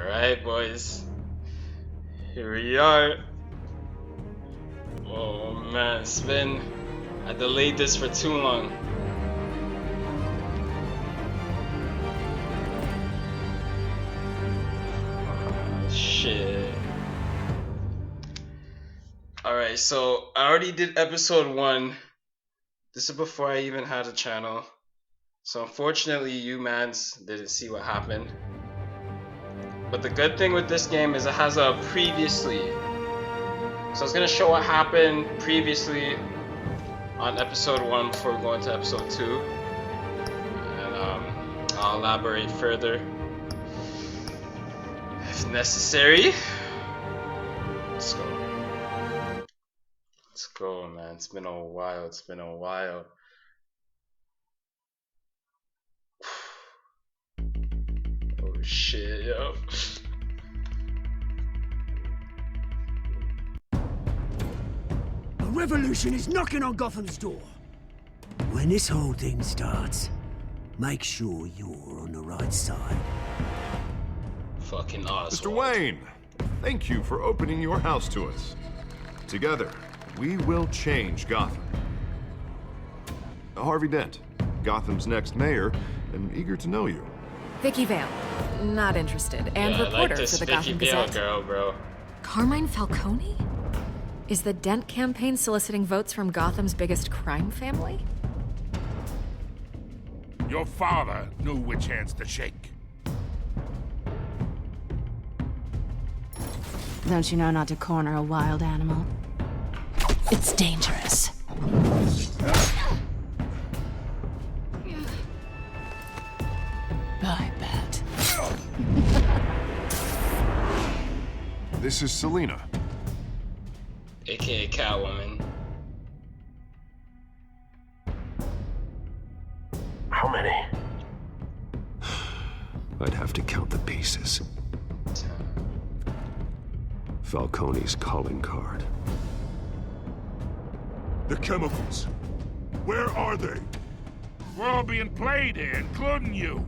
Alright, boys. Here we are. Oh man, I delayed this for too long. Oh, shit. Alright, so I already did episode 1. This is before I even had a channel. So unfortunately, you mans didn't see what happened. But the good thing with this game is it has a previously. So it's gonna show what happened previously on episode 1 before we go into episode 2. And I'll elaborate further if necessary. Let's go. Let's go, man. It's been a while. Oh shit, yo. A revolution is knocking on Gotham's door. When this whole thing starts, make sure you're on the right side. Fucking awesome. Mr. Wayne, thank you for opening your house to us. Together, we will change Gotham. Harvey Dent, Gotham's next mayor, and eager to know you. Vicky Vale, not interested, and yeah, reporter like this for the Vicky Gotham Vale Gazette. girl, bro. Carmine Falcone? Is the Dent campaign soliciting votes from Gotham's biggest crime family? Your father knew which hands to shake. Don't you know not to corner a wild animal? It's dangerous. I bet. This is Selina. AKA Catwoman. How many? I'd have to count the pieces. Falcone's calling card. The chemicals. Where are they? We're all being played here, including you.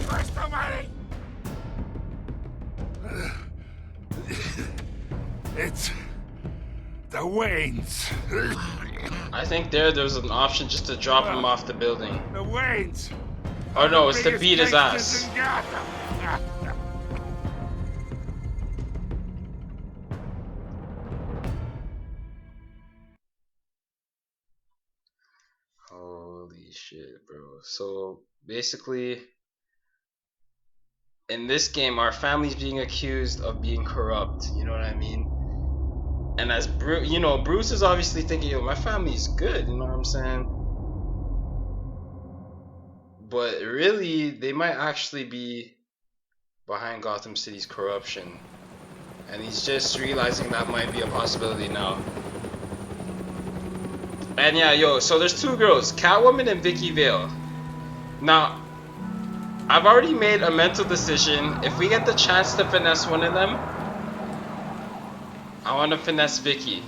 Christ almighty! It's the Waynes. I think there was an option just to drop him off the building. The Waynes. Oh no, it's to Biggest beat his gangsters ass. in Gotham. Holy shit, bro. So basically, in this game, our family's being accused of being corrupt. You know what I mean? And as Bruce, Bruce is obviously thinking, yo, my family's good. You know what I'm saying? But really, they might actually be behind Gotham City's corruption. And he's just realizing that might be a possibility now. And yeah, yo, so there's 2 girls, Catwoman and Vicky Vale. Now, I've already made a mental decision. If we get the chance to finesse one of them, I want to finesse Vicky.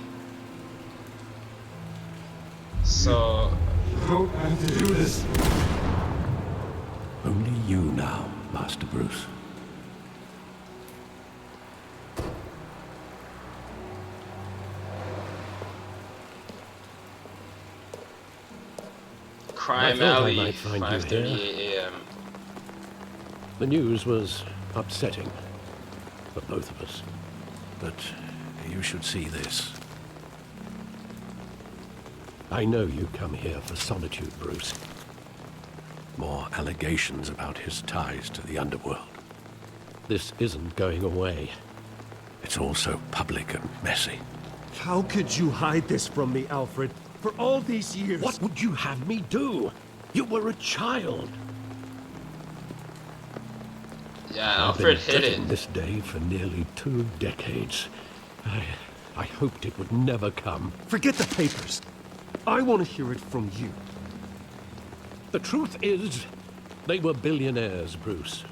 So... You don't have to do this. Only you now, Master Bruce. Crime I thought I Alley, might find you 5:38 a.m. The news was upsetting for both of us. But you should see this. I know you come here for solitude, Bruce. More allegations about his ties to the underworld. This isn't going away. It's all so public and messy. How could you hide this from me, Alfred? For all these years... What would you have me do? You were a child. Yeah, I've Alfred been hit dreading it. this day for nearly 2 decades. I hoped it would never come. Forget the papers. I want to hear it from you. The truth is, they were billionaires, Bruce.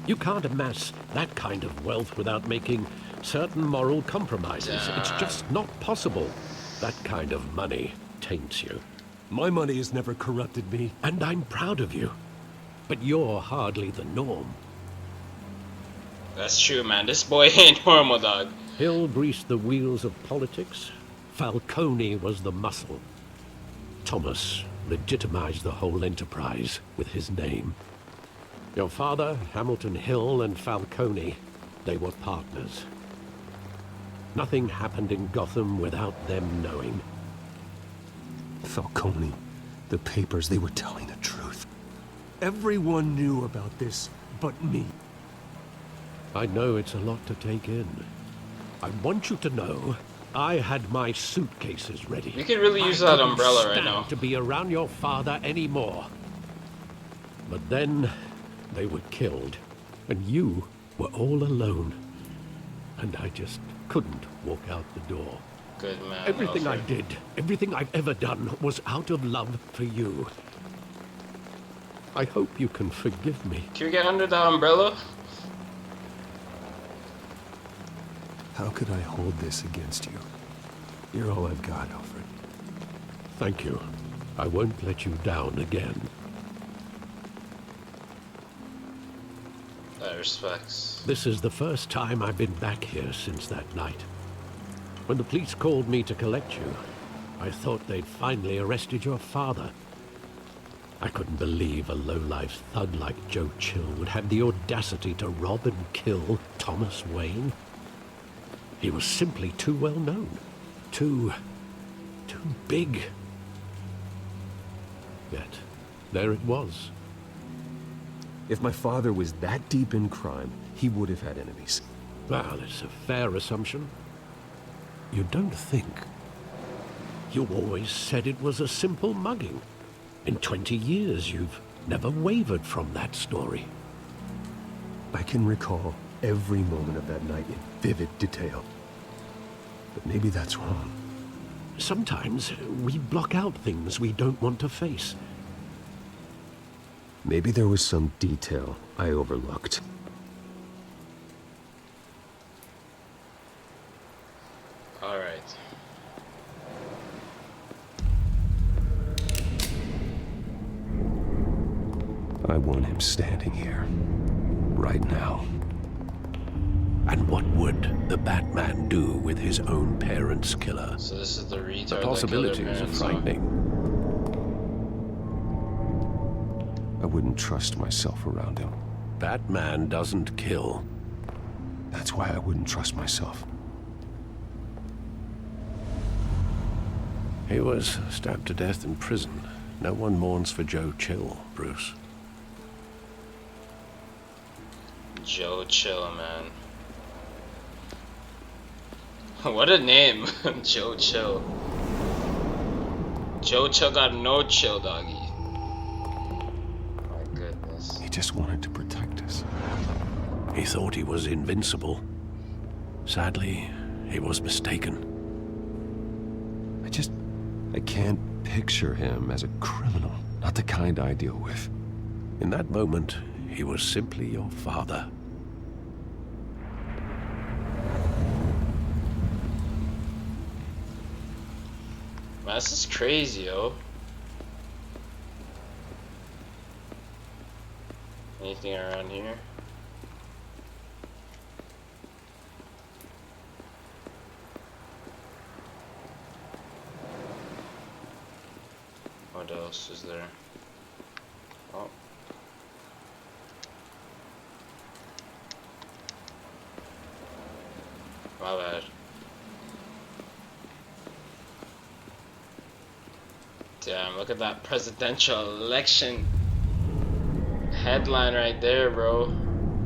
You can't amass that kind of wealth without making certain moral compromises. It's just not possible. That kind of money taints you. My money has never corrupted me. And I'm proud of you. but you're hardly the norm. That's true, man. This boy ain't normal, dog. Hill greased the wheels of politics. Falcone was the muscle. Thomas legitimized the whole enterprise with his name. Your father, Hamilton Hill, and Falcone, they were partners. Nothing happened in Gotham without them knowing. Falcone, the papers, they were telling the truth. Everyone knew about this but me. I know it's a lot to take in. I want you to know I had my suitcases ready. You could really use I that couldn't umbrella right stand now. to be around your father anymore. But then they were killed, and you were all alone. And I just couldn't walk out the door. Good man. Everything I Alfred. did, everything I've ever done, was out of love for you. I hope you can forgive me. Can we get under the umbrella? How could I hold this against you? You're all I've got, Alfred. Thank you. I won't let you down again. Respects. This is the first time I've been back here since that night. When the police called me to collect you, I thought they'd finally arrested your father. I couldn't believe a low-life thug like Joe Chill would have the audacity to rob and kill Thomas Wayne. He was simply too well known. Too big. Yet, there it was. If my father was that deep in crime, he would have had enemies. Well, it's a fair assumption. You don't think. You always said it was a simple mugging. In 20 years, you've never wavered from that story. I can recall every moment of that night in vivid detail. But maybe that's wrong. Sometimes we block out things we don't want to face. Maybe there was some detail I overlooked. All right. I want him standing here. Right now. And what would the Batman do with his own parents' killer? So this is the retard. The possibilities are frightening. I wouldn't trust myself around him. Batman doesn't kill. That's why I wouldn't trust myself. He was stabbed to death in prison. No one mourns for Joe Chill, Bruce. Joe Chill, man. What a name, Joe Chill. Joe Chill got no chill, doggy. My goodness. He just wanted to protect us. He thought he was invincible. Sadly, he was mistaken. I can't picture him as a criminal. Not the kind I deal with. In that moment, he was simply your father. Man, this is crazy, yo. Anything around here? What else is there? Oh. My bad. Damn, look at that presidential election headline right there, bro.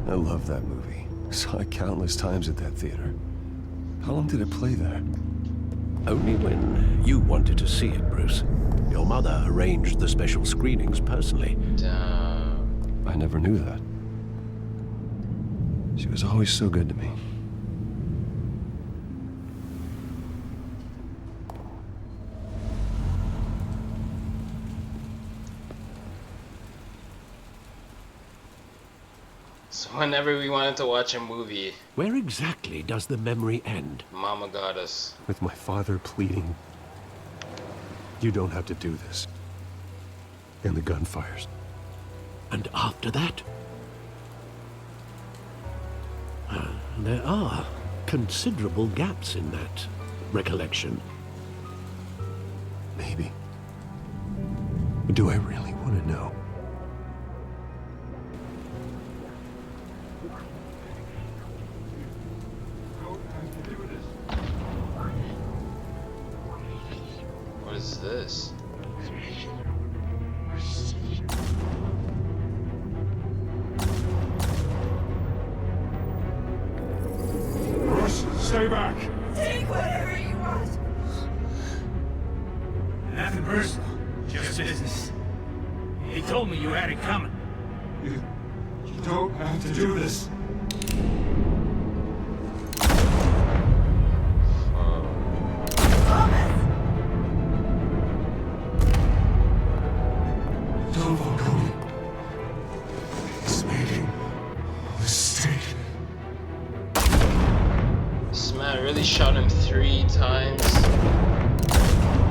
I love that movie. Saw it countless times at that theater. How long did it play there? Only when you wanted to see it, Bruce. Your mother arranged the special screenings personally. Damn. I never knew that. She was always so good to me. So whenever we wanted to watch a movie, Where exactly does the memory end? Mama got us. With my father pleading, "You don't have to do this." And the gunfires. And after that? There are considerable gaps in that recollection. Maybe. But do I really want to know? What is this? Bruce, stay back. Take whatever you want. Nothing personal, just business. He told me you had it coming. You don't have to do this. Don't Falcone. He's making a mistake. This man really shot him 3 times.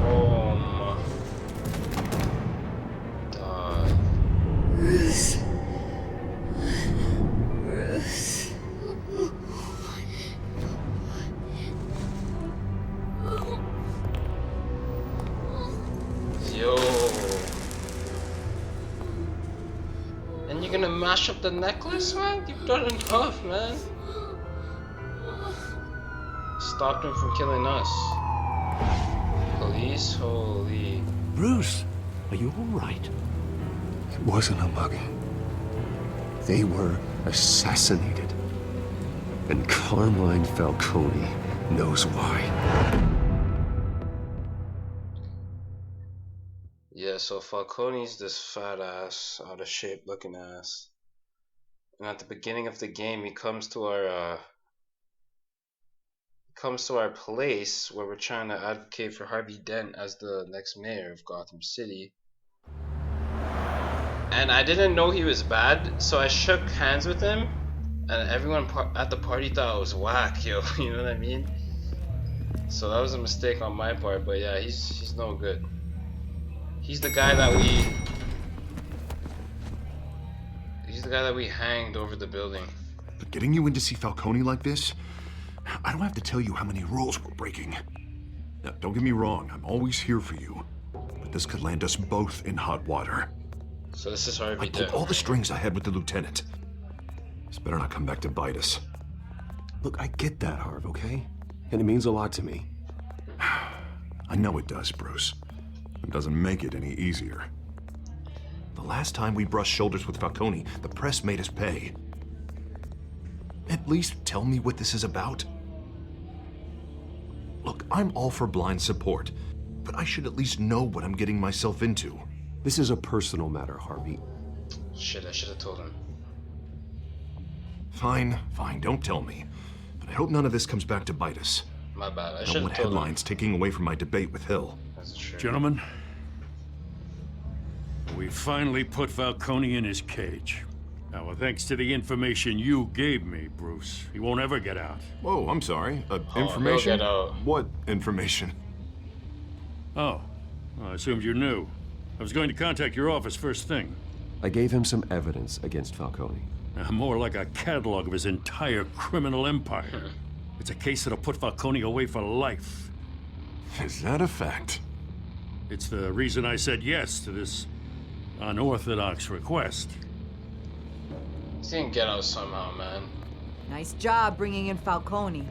Oh my god. Bruce. Yo. And you're gonna mash up the necklace, man? You've done enough, man. Stopped him from killing us. Police? Holy. Bruce, are you all right? It wasn't a mugging. They were assassinated. And Carmine Falcone knows why. Yeah, so Falcone's this fat ass, out of shape looking ass. And at the beginning of the game, he comes to our place where we're trying to advocate for Harvey Dent as the next mayor of Gotham City. And I didn't know he was bad, so I shook hands with him, and everyone at the party thought I was whack, yo. You know what I mean? So that was a mistake on my part, but yeah, he's no good. He's the guy that we hanged over the building. But getting you in to see Falcone like this, I don't have to tell you how many rules we're breaking. Now, don't get me wrong, I'm always here for you. But this could land us both in hot water. So this is Harvey I pulled Dent. all the strings I had with the lieutenant. This better not come back to bite us. Look, I get that, Harv, okay? And it means a lot to me. I know it does, Bruce. It doesn't make it any easier. The last time we brushed shoulders with Falcone, the press made us pay. At least tell me what this is about. Look, I'm all for blind support, but I should at least know what I'm getting myself into. This is a personal matter, Harvey. Shit, I should have told him. Fine, don't tell me. But I hope none of this comes back to bite us. My bad. I I should don't have want told him. headlines taking away from my debate with Hill. That's true. Gentlemen, we finally put Falcone in his cage. Now, well, thanks to the information you gave me, Bruce, he won't ever get out. Whoa, I'm sorry. he'll Information? get out. What information? Oh, well, I assumed you knew. I was going to contact your office first thing. I gave him some evidence against Falcone. More like a catalog of his entire criminal empire. It's a case that'll put Falcone away for life. Is that a fact? It's the reason I said yes to this unorthodox request. He's gonna get out somehow, man. Nice job bringing in Falcone.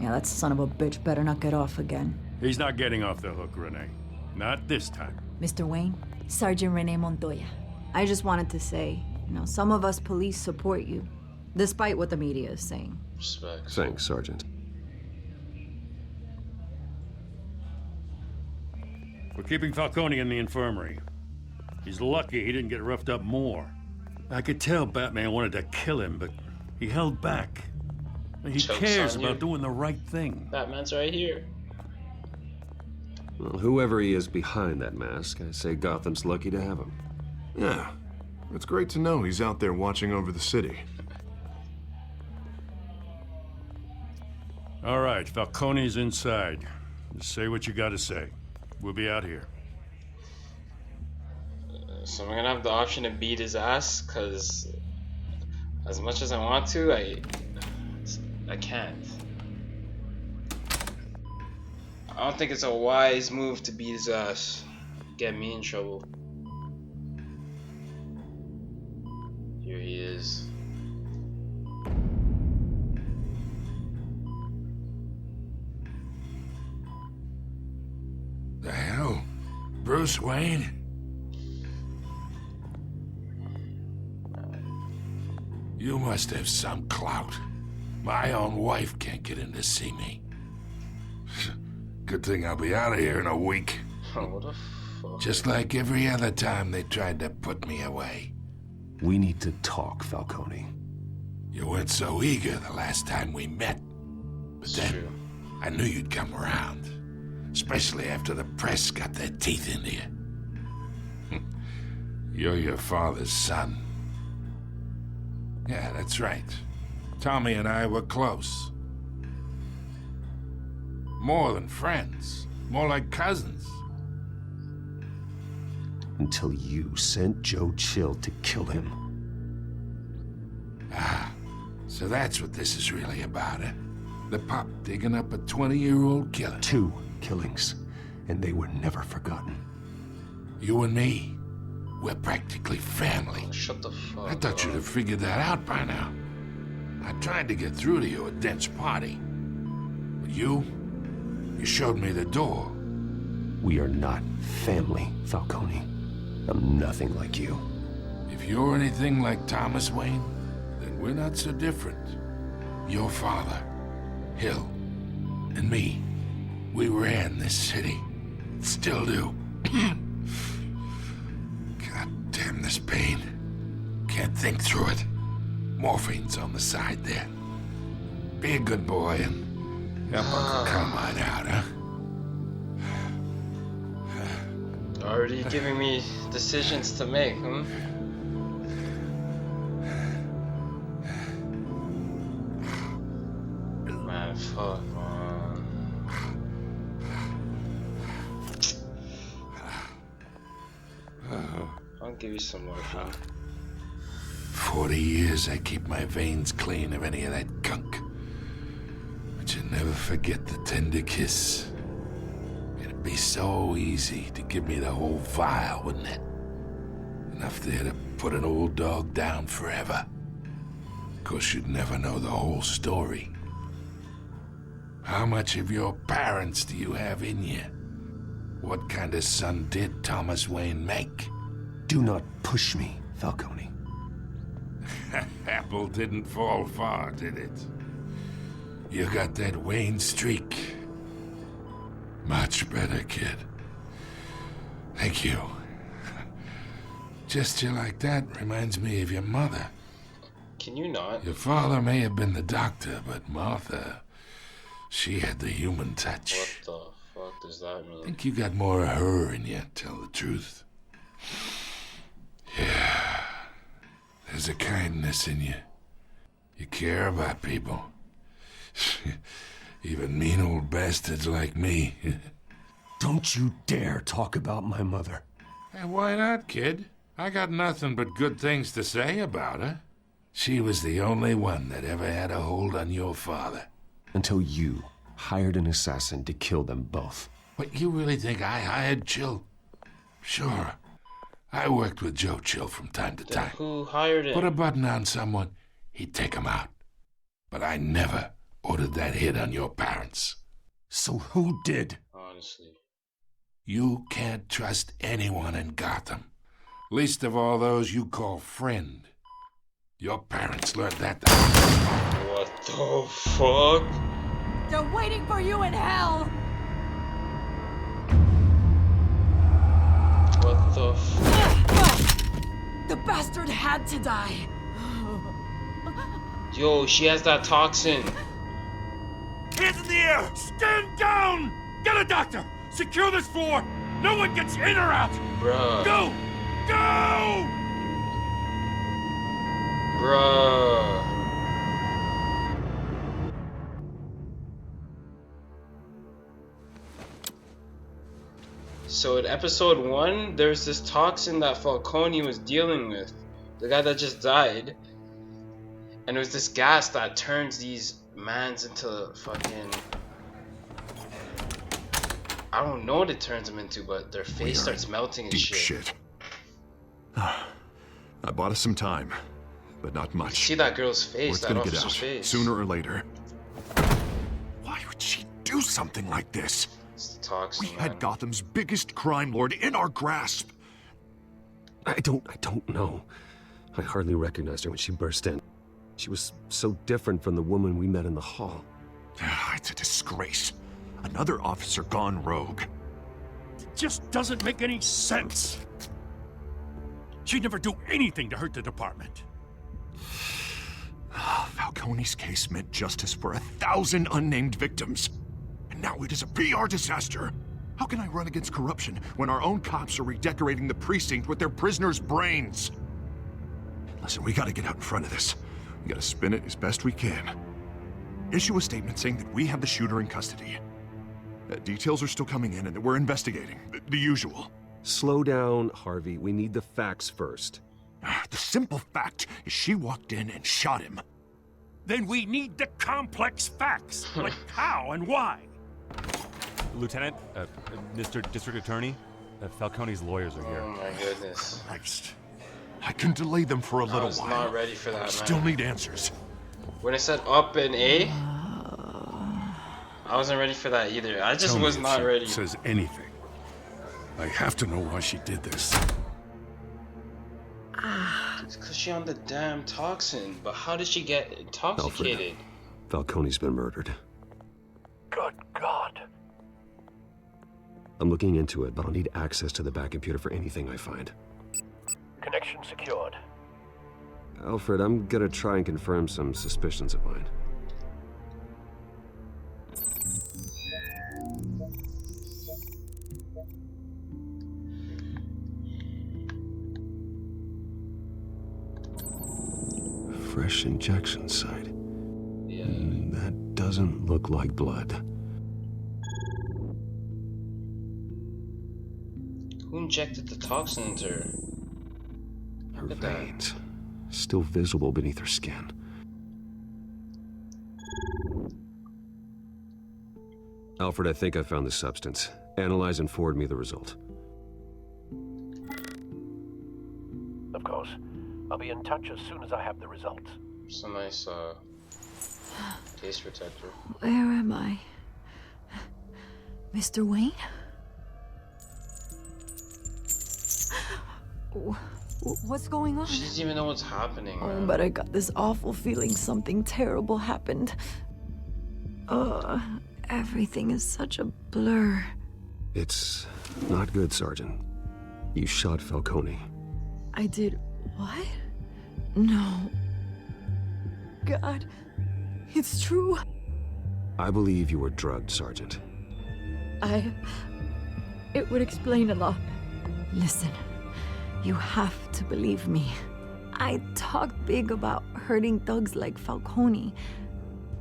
Yeah, that son of a bitch better not get off again. He's not getting off the hook, Renee. Not this time. Mr. Wayne, Sergeant Rene Montoya. I just wanted to say, some of us police support you, despite what the media is saying. Respect. Thanks, Sergeant. We're keeping Falcone in the infirmary. He's lucky he didn't get roughed up more. I could tell Batman wanted to kill him, but he held back. He Chokes cares on you. about doing the right thing. Batman's right here. Well, whoever he is behind that mask, I say Gotham's lucky to have him. Yeah. It's great to know he's out there watching over the city. All right, Falcone's inside. Just say what you gotta say. We'll be out here. So I'm gonna have the option to beat his ass, cause as much as I want to, I can't. I don't think it's a wise move to beat his ass. Get me in trouble. Here he is. The hell? Bruce Wayne? You must have some clout. My own wife can't get in to see me. Good thing I'll be out of here in a week. Oh, what the fuck? Just like every other time they tried to put me away. We need to talk, Falcone. You weren't so eager the last time we met. But It's then, true. I knew you'd come around. Especially after the press got their teeth into you. You're your father's son. Yeah, that's right. Tommy and I were close. More than friends. More like cousins. Until you sent Joe Chill to kill him. Ah, so that's what this is really about, eh? The pup digging up a 20-year-old killer. 2 killings, and they were never forgotten. You and me, we're practically family. Shut the fuck I thought you'd have figured that out by now. I tried to get through to you at Dent's party. But you showed me the door. We are not family, Falcone. I'm nothing like you. If you're anything like Thomas Wayne, then we're not so different. Your father, Hill, and me, we ran this city. Still do. God damn this pain. Can't think through it. Morphine's on the side there. Be a good boy and help Uncle Carmine out, huh? Already giving me decisions to make, huh? Man, fuck, man. I'll give you some more fun. 40 years I keep my veins clean of any of that gunk. But you never forget the tender kiss. It'd be so easy to give me the whole vial, wouldn't it? Enough there to put an old dog down forever. Of course, you'd never know the whole story. How much of your parents do you have in you? What kind of son did Thomas Wayne make? Do not push me, Falcone. Apple didn't fall far, did it? You got that Wayne streak. Much better, kid. Thank you. Gesture like that reminds me of your mother. Can you not? Your father may have been the doctor, but Martha, she had the human touch. What the fuck does that mean? I think you got more of her in you, tell the truth. Yeah. There's a kindness in you. You care about people. Even mean old bastards like me. Don't you dare talk about my mother. Hey, why not, kid? I got nothing but good things to say about her. She was the only one that ever had a hold on your father. Until you hired an assassin to kill them both. What, you really think I hired Chill? Sure. I worked with Joe Chill from time to time. Who hired him? Put a button on someone, he'd take him out. But I never ordered that hit on your parents. So who did? Honestly. You can't trust anyone in Gotham. Least of all those you call friend. Your parents learned that. What the fuck? They're waiting for you in hell! What the fuck? The bastard had to die. Yo, she has that toxin. Hands in the air! Stand down! Get a doctor! Secure this floor! No one gets in or out! Bruh. Go! Go! Bruh. So in episode 1, there's this toxin that Falcone was dealing with, the guy that just died, and it was this gas that turns these mans into fucking, I don't know what it turns them into, but their face starts melting and Deep shit. shit. I bought us some time, but not much. You see that girl's face, Word's that gonna get officer's out face. sooner or later. Why would she do something like this? It's the toxin, We had Gotham's biggest crime lord in our grasp. I don't know. I hardly recognized her when she burst in. She was so different from the woman we met in the hall. It's a disgrace. Another officer gone rogue. It just doesn't make any sense. She'd never do anything to hurt the department. Falcone's case meant justice for 1,000 unnamed victims. And now it is a PR disaster. How can I run against corruption when our own cops are redecorating the precinct with their prisoners' brains? Listen, we gotta get out in front of this. We gotta spin it as best we can. Issue a statement saying that we have the shooter in custody. Details are still coming in and that we're investigating. The usual. Slow down, Harvey. We need the facts first. The simple fact is she walked in and shot him. Then we need the complex facts, like how and why. Lieutenant, Mr. District Attorney, Falcone's lawyers are here. Oh my goodness. Christ. I can delay them for a little while. I was not ready for that, man. Still need answers. When it said up and A, I wasn't ready for that either. I just was not ready. Says anything. I have to know why she did this. It's because she on the damn toxin. But how did she get intoxicated? Falcone's been murdered. Good God. I'm looking into it, but I'll need access to the back computer for anything I find. Connection secured. Alfred, I'm gonna try and confirm some suspicions of mine. Fresh injection site. Yeah. That doesn't look like blood. Who injected the toxin into her? Her veins, still visible beneath her skin. Alfred, I think I found the substance. Analyze and forward me the result. Of course. I'll be in touch as soon as I have the results. It's a nice case protector. Where am I? Mr. Wayne? What's going on? She doesn't even know what's happening. Oh, but I got this awful feeling something terrible happened. Everything is such a blur. It's not good, Sergeant. You shot Falcone. I did what? No. God, it's true. I believe you were drugged, Sergeant. It would explain a lot. Listen, you have to believe me. I talked big about hurting thugs like Falcone,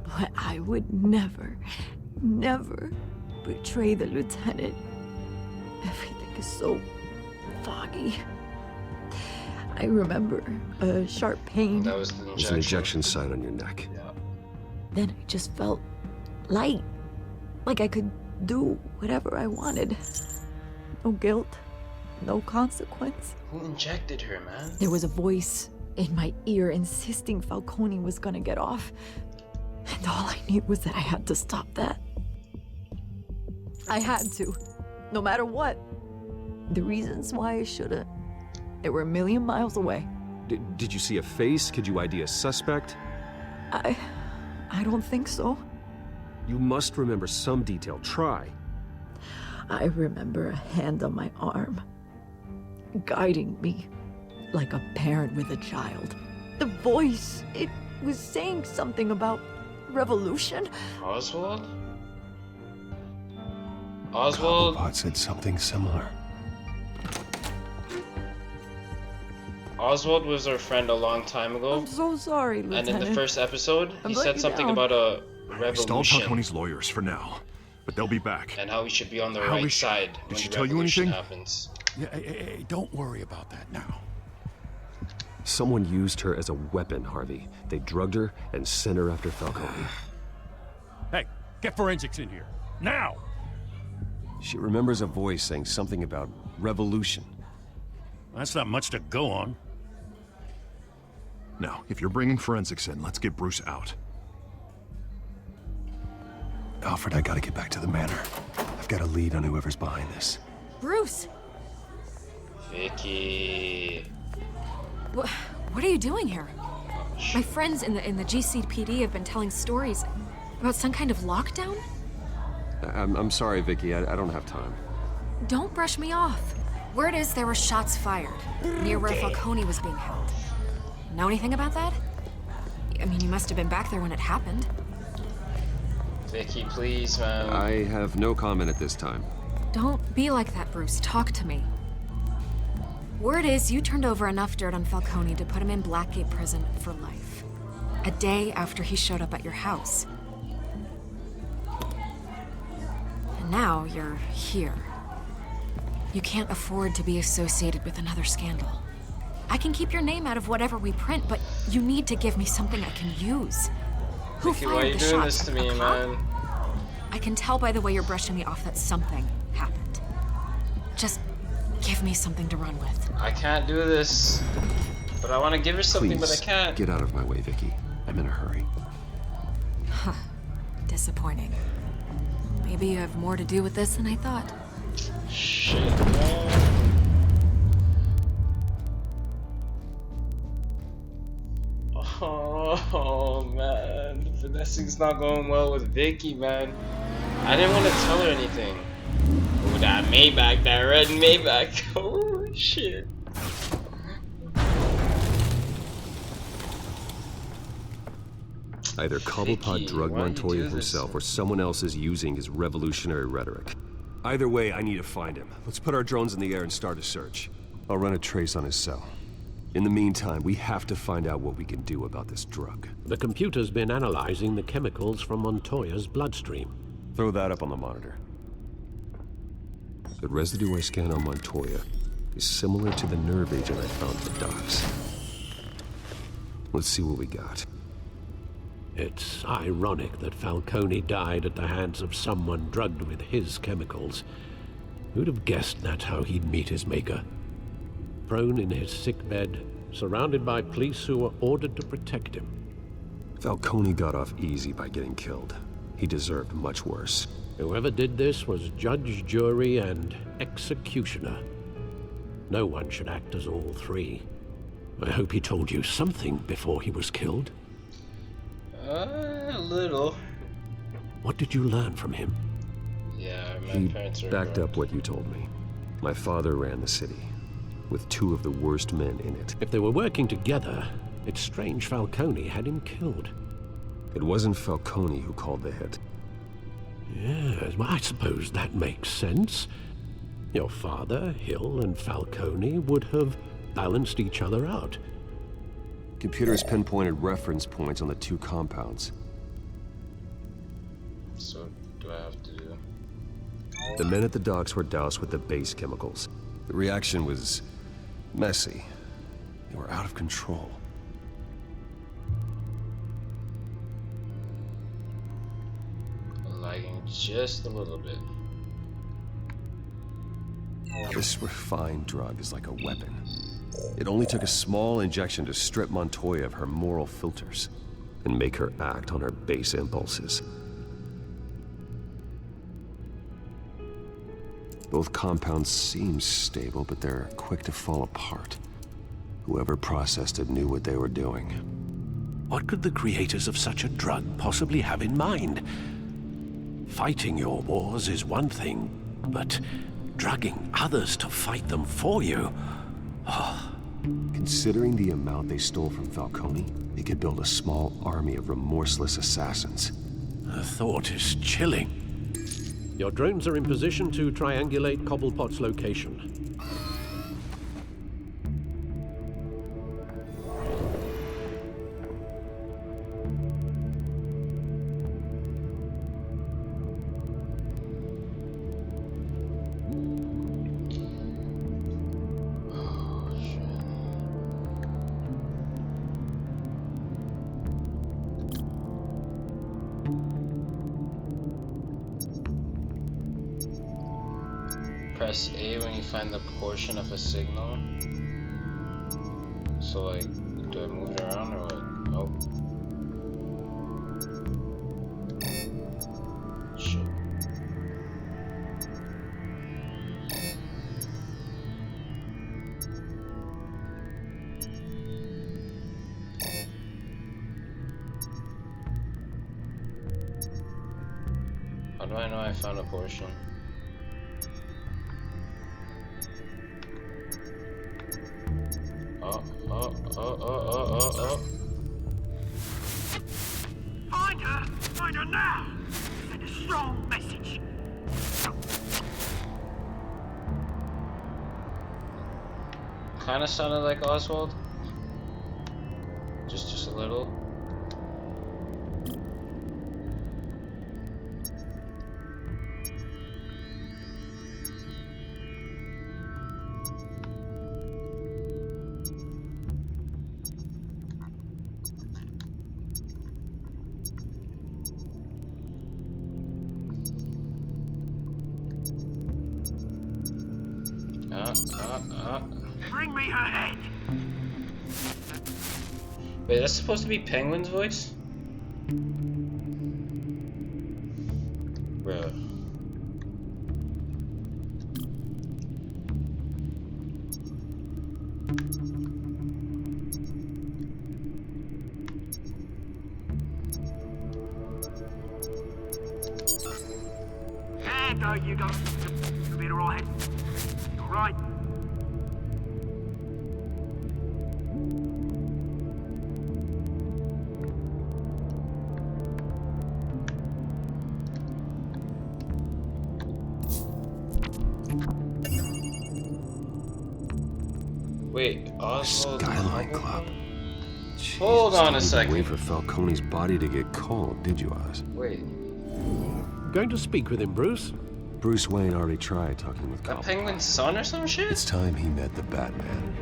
but I would never betray the lieutenant. Everything is so foggy. I remember a sharp pain. That was the injection. There's an injection site on your neck. Yeah. Then I just felt light. Like I could do whatever I wanted. No guilt, no consequence. Who injected her, man? There was a voice in my ear insisting Falcone was gonna get off. And all I knew was that I had to stop that. I had to, no matter what. The reasons why I should've, they were a million miles away. Did you see a face? Could you ID a suspect? I don't think so. You must remember some detail. Try. I remember a hand on my arm, guiding me like a parent with a child. The voice, it was saying something about revolution. Oswald? Oswald? Cobblepot said something similar. Oswald was our friend a long time ago. I'm so sorry, Lieutenant. And in the first episode, he I'm said letting you something down. about a I stalled revolution. Falcone's lawyers for now. but they'll be back. and how we should be on the How right we should- side Did when she the tell you revolution anything? happens. Yeah, hey, don't worry about that now. Someone used her as a weapon, Harvey. They drugged her and sent her after Falcone. Hey, get forensics in here. Now! She remembers a voice saying something about revolution. That's not much to go on. Now, if you're bringing forensics in, let's get Bruce out. Alfred, I gotta get back to the manor. I've got a lead on whoever's behind this. Bruce! Vicky. What are you doing here? My friends in the GCPD have been telling stories about some kind of lockdown? I'm sorry, Vicky. I don't have time. Don't brush me off. Word is there were shots fired near where Falcone was being held. Know anything about that? I mean, you must have been back there when it happened. Vicky, please, man. I have no comment at this time. Don't be like that, Bruce. Talk to me. Word is you turned over enough dirt on Falcone to put him in Blackgate Prison for life. A day after he showed up at your house. And now you're here. You can't afford to be associated with another scandal. I can keep your name out of whatever we print, but you need to give me something I can use. Who Vicky, why fired are you the doing shots? this to me, A cop? man? I can tell by the way you're brushing me off that something happened. Just give me something to run with. I can't do this. But I want to give her something, Please, but I can't. get out of my way, Vicky. I'm in a hurry. Huh. Disappointing. Maybe you have more to do with this than I thought. Shit, man. Oh man, the finessing's not going well with Vicky, man. I didn't want to tell her anything. Oh, that Maybach, that red Maybach. Oh shit. Either Cobblepot Vicky, drugged why do you Montoya do this? himself, or someone else is using his revolutionary rhetoric. Either way, I need to find him. Let's put our drones in the air and start a search. I'll run a trace on his cell. In the meantime, we have to find out what we can do about this drug. The computer's been analyzing the chemicals from Montoya's bloodstream. Throw that up on the monitor. The residue I scanned on Montoya is similar to the nerve agent I found at the docks. Let's see what we got. It's ironic that Falcone died at the hands of someone drugged with his chemicals. Who'd have guessed that's how he'd meet his maker? Prone in his sickbed, surrounded by police who were ordered to protect him. Falcone got off easy by getting killed. He deserved much worse. Whoever did this was judge, jury, and executioner. No one should act as all three. I hope he told you something before he was killed. A little. What did you learn from him? Yeah, my He parents are backed involved. up what you told me. My father ran the city, with two of the worst men in it. If they were working together, it's strange Falcone had him killed. It wasn't Falcone who called the hit. Yes, well, I suppose that makes sense. Your father, Hill, and Falcone would have balanced each other out. Computers pinpointed reference points on the two compounds. So, what do I have to do? The men at the docks were doused with the base chemicals. The reaction was messy. They were out of control. Lagging just a little bit. This refined drug is like a weapon. It only took a small injection to strip Montoya of her moral filters and make her act on her base impulses. Both compounds seem stable, but they're quick to fall apart. Whoever processed it knew what they were doing. What could the creators of such a drug possibly have in mind? Fighting your wars is one thing, but drugging others to fight them for you? Considering the amount they stole from Falcone, they could build a small army of remorseless assassins. The thought is chilling. Your drones are in position to triangulate Cobblepot's location. Press A when you find the portion of a signal. So like, do I move it around or what? Nope. Shit. How do I know I found a portion? Oh. Find her! Find her now! Send a strong message. Kinda sounded like Oswald. Just a little. Bring me her head! Wait, that's supposed to be Penguin's voice? Bro. No, you don't. You'll be alright. Alright. Wait, Oswald. Skyline Club. Hold on a Didn't second. wait for Falcone's body to get cold, did you, Oz? Wait, Going to speak with him, Bruce? Bruce Wayne already tried talking with that Cobb. Penguin's son or some shit? It's time he met the Batman.